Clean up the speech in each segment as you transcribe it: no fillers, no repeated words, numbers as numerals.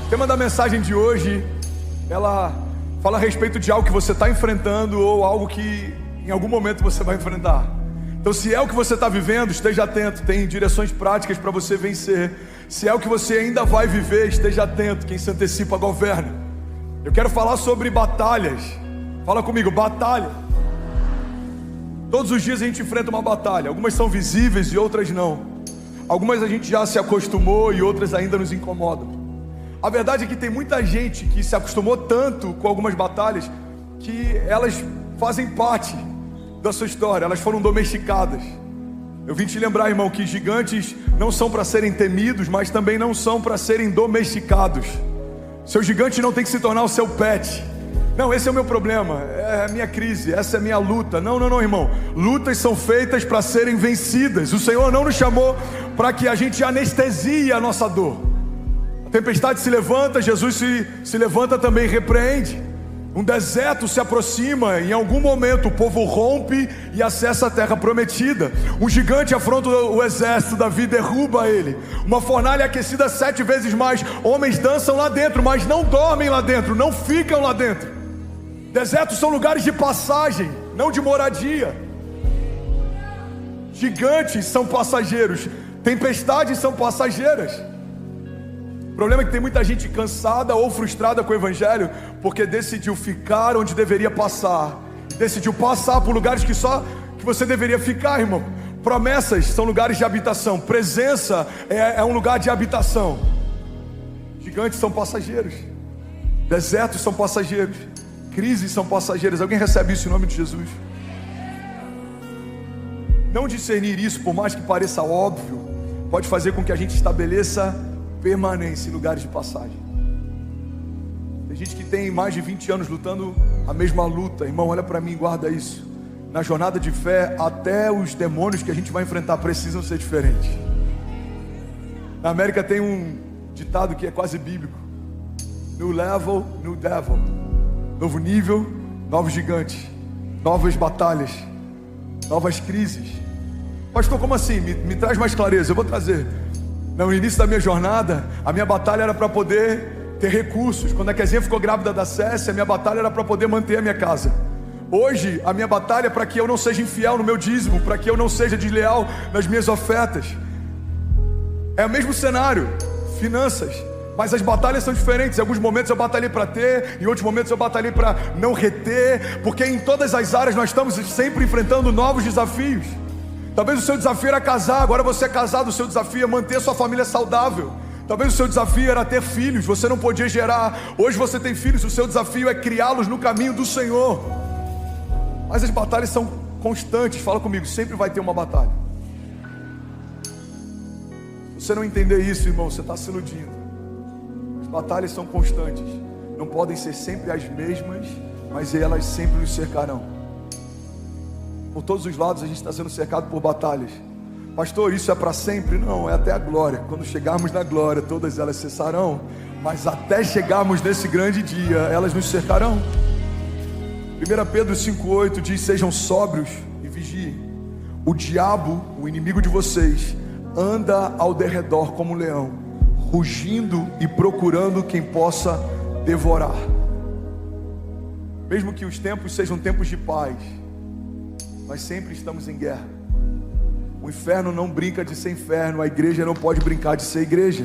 O tema da mensagem de hoje, ela fala a respeito de algo que você está enfrentando ou algo que em algum momento você vai enfrentar. Então, se é o que você está vivendo, esteja atento, tem direções práticas para você vencer. Se é o que você ainda vai viver, esteja atento, quem se antecipa governa. Eu quero falar sobre batalhas. Fala comigo, batalha. Todos os dias a gente enfrenta uma batalha. Algumas são visíveis e outras não. Algumas a gente já se acostumou e outras ainda nos incomodam. A verdade é que tem muita gente que se acostumou tanto com algumas batalhas que elas fazem parte da sua história, elas foram domesticadas. Eu vim te lembrar, irmão, que gigantes não são para serem temidos, mas também não são para serem domesticados. Seu gigante não tem que se tornar o seu pet. Não, esse é o meu problema, é a minha crise, essa é a minha luta. Não, irmão. Lutas são feitas para serem vencidas. O Senhor não nos chamou para que a gente anestesie a nossa dor. A tempestade se levanta, Jesus se levanta também e repreende. Um deserto se aproxima, em algum momento o povo rompe e acessa a terra prometida. Um gigante afronta o exército, Davi derruba ele. Uma fornalha aquecida 7 vezes mais. Homens dançam lá dentro, mas não dormem lá dentro, não ficam lá dentro. Desertos são lugares de passagem, não de moradia. Gigantes são passageiros, tempestades são passageiras. O problema é que tem muita gente cansada ou frustrada com o evangelho porque decidiu ficar onde deveria passar, decidiu passar por lugares que você deveria ficar, irmão. Promessas são lugares de habitação, presença é um lugar de habitação. Gigantes são passageiros, desertos são passageiros, crises são passageiras. Alguém recebe isso em nome de Jesus? Não discernir isso, por mais que pareça óbvio, pode fazer com que a gente estabeleça permanência em lugares de passagem. Tem gente que tem mais de 20 anos lutando a mesma luta. Irmão, olha para mim, guarda isso. Na jornada de fé, até os demônios que a gente vai enfrentar precisam ser diferentes. Na América tem um ditado que é quase bíblico: New level, new devil. Novo nível, novos gigantes, novas batalhas, novas crises. Pastor, como assim? Me traz mais clareza. Eu vou trazer. No início da minha jornada, a minha batalha era para poder ter recursos. Quando a Kezinha ficou grávida da Cécia, a minha batalha era para poder manter a minha casa. Hoje, a minha batalha é para que eu não seja infiel no meu dízimo, para que eu não seja desleal nas minhas ofertas. É o mesmo cenário, finanças, mas as batalhas são diferentes. Em alguns momentos eu batalhei para ter, em outros momentos eu batalhei para não reter, porque em todas as áreas nós estamos sempre enfrentando novos desafios. Talvez o seu desafio era casar, agora você é casado, o seu desafio é manter sua família saudável. Talvez o seu desafio era ter filhos, você não podia gerar. Hoje você tem filhos, o seu desafio é criá-los no caminho do Senhor. Mas as batalhas são constantes. Fala comigo, sempre vai ter uma batalha. Se você não entender isso, irmão, você está se iludindo. As batalhas são constantes, não podem ser sempre as mesmas, mas elas sempre nos cercarão. Por todos os lados a gente está sendo cercado por batalhas. Pastor, isso é para sempre? Não, é até a glória. Quando chegarmos na glória, todas elas cessarão. Mas até chegarmos nesse grande dia, elas nos cercarão. 1 Pedro 5,8 diz: sejam sóbrios e vigiem. O diabo, o inimigo de vocês, anda ao derredor como um leão, rugindo e procurando quem possa devorar. Mesmo que os tempos sejam tempos de paz, nós sempre estamos em guerra. O inferno não brinca de ser inferno, a igreja não pode brincar de ser igreja.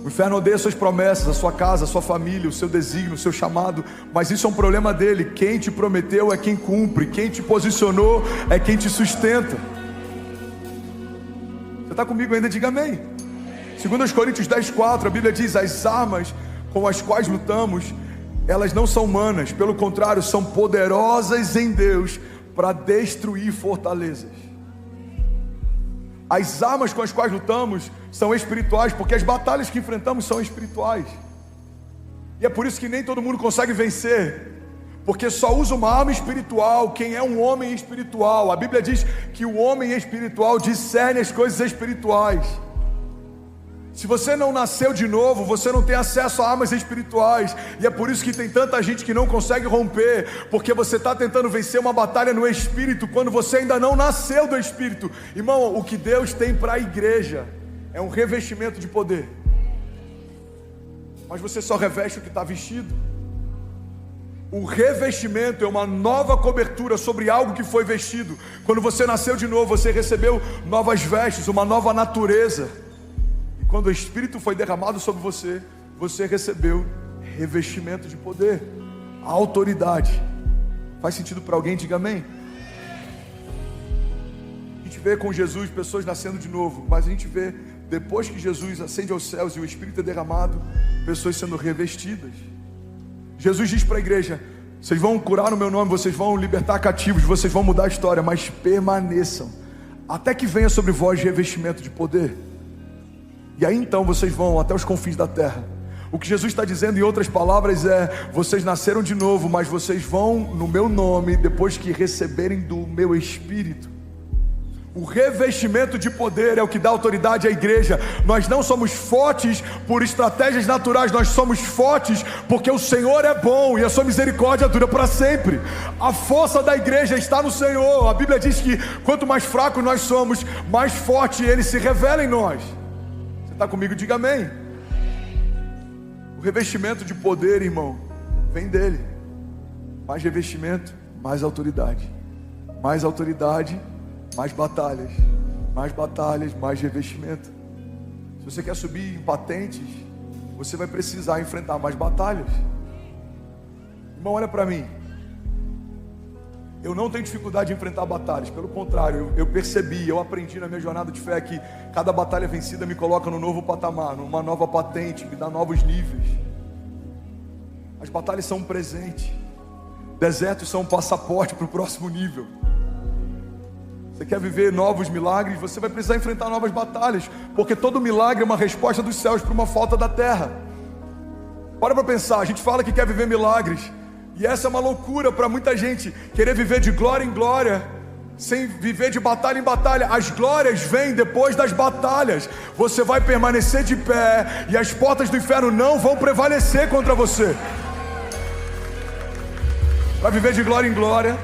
O inferno odeia suas promessas, a sua casa, a sua família, o seu desígnio, o seu chamado, mas isso é um problema dele. Quem te prometeu é quem cumpre, quem te posicionou é quem te sustenta. Você está comigo ainda? Diga amém. 2 Coríntios 10,4, a Bíblia diz: as armas com as quais lutamos, elas não são humanas, pelo contrário, são poderosas em Deus para destruir fortalezas. As armas com as quais lutamos são espirituais, porque as batalhas que enfrentamos são espirituais. E é por isso que nem todo mundo consegue vencer, porque só usa uma arma espiritual quem é um homem espiritual. A Bíblia diz que o homem espiritual discerne as coisas espirituais. Se você não nasceu de novo, você não tem acesso a armas espirituais. E é por isso que tem tanta gente que não consegue romper, porque você está tentando vencer uma batalha no Espírito, quando você ainda não nasceu do Espírito. Irmão, o que Deus tem para a igreja é um revestimento de poder. mas você só reveste o que está vestido. O revestimento é uma nova cobertura sobre algo que foi vestido. Quando você nasceu de novo, você recebeu novas vestes, uma nova natureza. E quando o Espírito foi derramado sobre você, você recebeu revestimento de poder, autoridade. Faz sentido para alguém? Diga amém. A gente vê com Jesus pessoas nascendo de novo, mas a gente vê, depois que Jesus ascende aos céus e o Espírito é derramado, pessoas sendo revestidas. Jesus diz para a igreja: vocês vão curar no meu nome, vocês vão libertar cativos, vocês vão mudar a história, mas permaneçam até que venha sobre vós revestimento de poder. E aí então vocês vão até os confins da terra. O que Jesus está dizendo em outras palavras é: vocês nasceram de novo, mas vocês vão no meu nome depois que receberem do meu Espírito. O revestimento de poder é o que dá autoridade à igreja. Nós não somos fortes por estratégias naturais, nós somos fortes porque o Senhor é bom e a sua misericórdia dura para sempre. A força da igreja está no Senhor. A Bíblia diz que quanto mais fracos nós somos, mais forte Ele se revela em nós. Você está comigo? Diga amém. O revestimento de poder, irmão, vem dele. Mais revestimento, mais autoridade. Mais autoridade, mais batalhas, mais revestimento. Se você quer subir em patentes, você vai precisar enfrentar mais batalhas. Irmão, olha para mim. Eu não tenho dificuldade de enfrentar batalhas, pelo contrário, eu percebi, eu aprendi na minha jornada de fé que cada batalha vencida me coloca num novo patamar, numa nova patente, me dá novos níveis. As batalhas são um presente, desertos são um passaporte para o próximo nível. Você quer viver novos milagres, você vai precisar enfrentar novas batalhas, porque todo milagre é uma resposta dos céus para uma falta da terra. Para pensar, a gente fala que quer viver milagres, e essa é uma loucura para muita gente, querer viver de glória em glória, sem viver de batalha em batalha. As glórias vêm depois das batalhas. Você vai permanecer de pé, e as portas do inferno não vão prevalecer contra você. Para viver de glória em glória,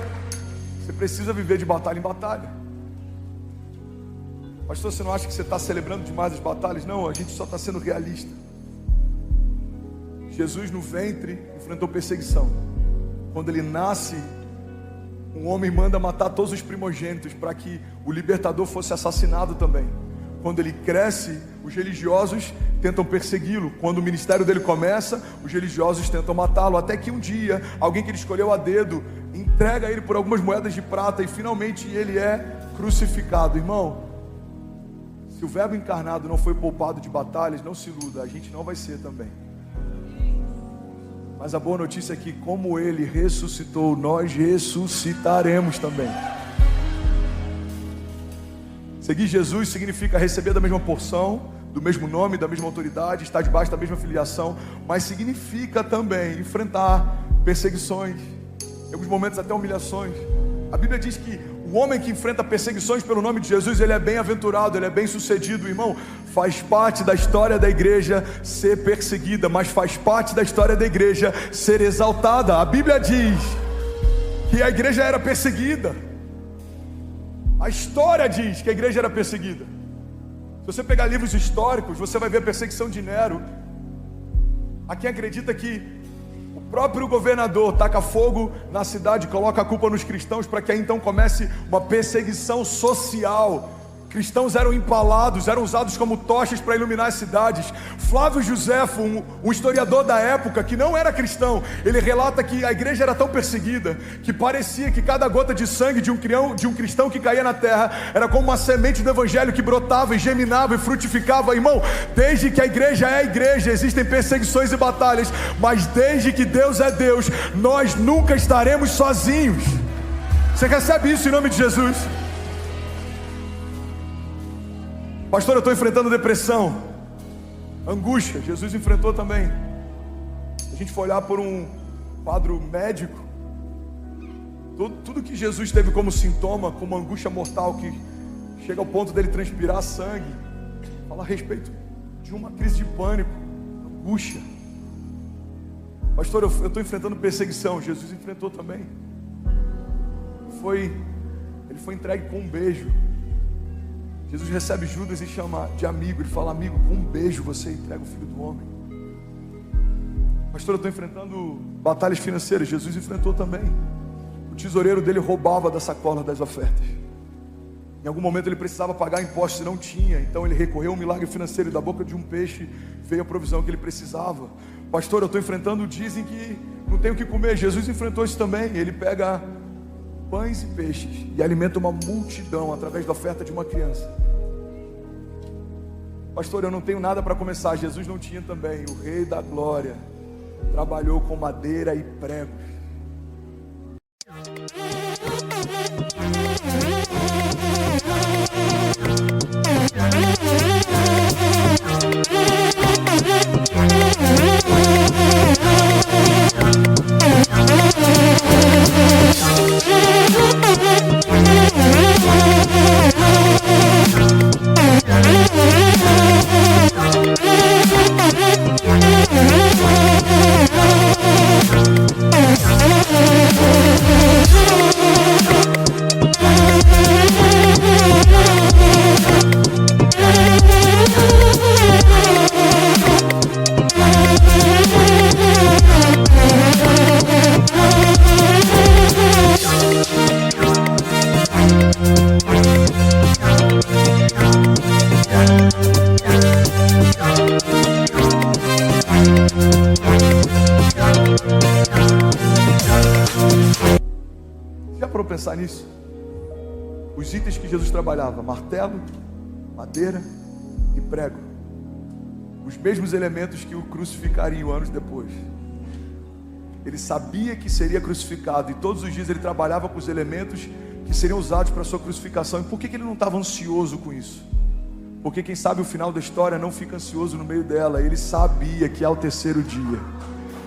você precisa viver de batalha em batalha. Pastor, você não acha que você está celebrando demais as batalhas? Não, a gente só está sendo realista. Jesus no ventre enfrentou perseguição. Quando ele nasce, um homem manda matar todos os primogênitos para que o libertador fosse assassinado também. Quando ele cresce, os religiosos tentam persegui-lo. Quando o ministério dele começa, os religiosos tentam matá-lo. Até que um dia, alguém que ele escolheu a dedo entrega ele por algumas moedas de prata e finalmente ele é crucificado. Irmão, se o verbo encarnado não foi poupado de batalhas, não se iluda, a gente não vai ser também. Mas a boa notícia é que, como ele ressuscitou, nós ressuscitaremos também. Seguir Jesus significa receber da mesma porção, do mesmo nome, da mesma autoridade, estar debaixo da mesma filiação, mas significa também enfrentar perseguições, em alguns momentos até humilhações. A Bíblia diz que o homem que enfrenta perseguições pelo nome de Jesus, ele é bem-aventurado, ele é bem-sucedido. Irmão, faz parte da história da igreja ser perseguida, mas faz parte da história da igreja ser exaltada. A Bíblia diz que a igreja era perseguida. A história diz que a igreja era perseguida. Se você pegar livros históricos, você vai ver a perseguição de Nero. Há quem acredita que o próprio governador taca fogo na cidade, coloca a culpa nos cristãos para que aí então comece uma perseguição social. Cristãos eram empalados, eram usados como tochas para iluminar as cidades. Flávio Josefo, um historiador da época que não era cristão, ele relata que a igreja era tão perseguida que parecia que cada gota de sangue de um cristão que caía na terra era como uma semente do evangelho que brotava e geminava e frutificava. Irmão, desde que a igreja é a igreja, existem perseguições e batalhas, mas desde que Deus é Deus, nós nunca estaremos sozinhos. Você recebe isso em nome de Jesus? Pastor, eu estou enfrentando depressão, angústia. Jesus enfrentou também. A gente for olhar por um quadro médico, tudo que Jesus teve como sintoma, como angústia mortal, que chega ao ponto dele transpirar sangue, fala a respeito de uma crise de pânico, angústia. Pastor, eu estou enfrentando perseguição. Jesus enfrentou também. Ele foi entregue com um beijo. Jesus recebe Judas e chama de amigo. Ele fala: amigo, com um beijo você entrega o Filho do Homem. Pastor, eu estou enfrentando batalhas financeiras. Jesus enfrentou também. O tesoureiro dele roubava da sacola das ofertas. Em algum momento ele precisava pagar impostos e não tinha. Então ele recorreu a um milagre financeiro e da boca de um peixe veio a provisão que ele precisava. Pastor, eu estou enfrentando, dizem que não tenho o que comer. Jesus enfrentou isso também. Ele pega pães e peixes e alimenta uma multidão através da oferta de uma criança. Pastor, eu não tenho nada para começar. Jesus não tinha também. O Rei da Glória trabalhou com madeira e pregos. Pensar nisso. Os itens que Jesus trabalhava: martelo, madeira e prego. Os mesmos elementos que o crucificariam anos depois. Ele sabia que seria crucificado e todos os dias ele trabalhava com os elementos que seriam usados para a sua crucificação. E por que ele não estava ansioso com isso? Porque quem sabe o final da história não fica ansioso no meio dela. Ele sabia que ao terceiro dia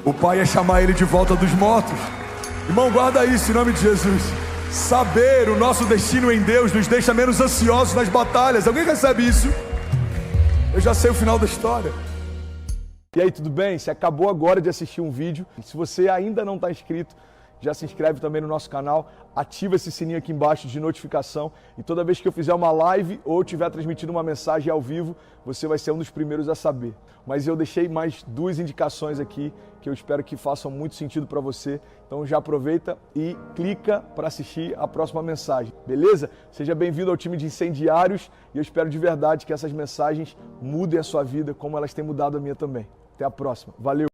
o Pai ia chamar ele de volta dos mortos. Irmão, guarda isso em nome de Jesus. Saber o nosso destino em Deus nos deixa menos ansiosos nas batalhas. Alguém recebe isso? Eu já sei o final da história. E aí, tudo bem? Você acabou agora de assistir um vídeo. Se você ainda não está inscrito, já se inscreve também no nosso canal, ativa esse sininho aqui embaixo de notificação e toda vez que eu fizer uma live ou estiver transmitindo uma mensagem ao vivo, você vai ser um dos primeiros a saber. Mas eu deixei mais 2 indicações aqui que eu espero que façam muito sentido para você. Então já aproveita e clica para assistir a próxima mensagem, beleza? Seja bem-vindo ao time de incendiários e eu espero de verdade que essas mensagens mudem a sua vida como elas têm mudado a minha também. Até a próxima. Valeu!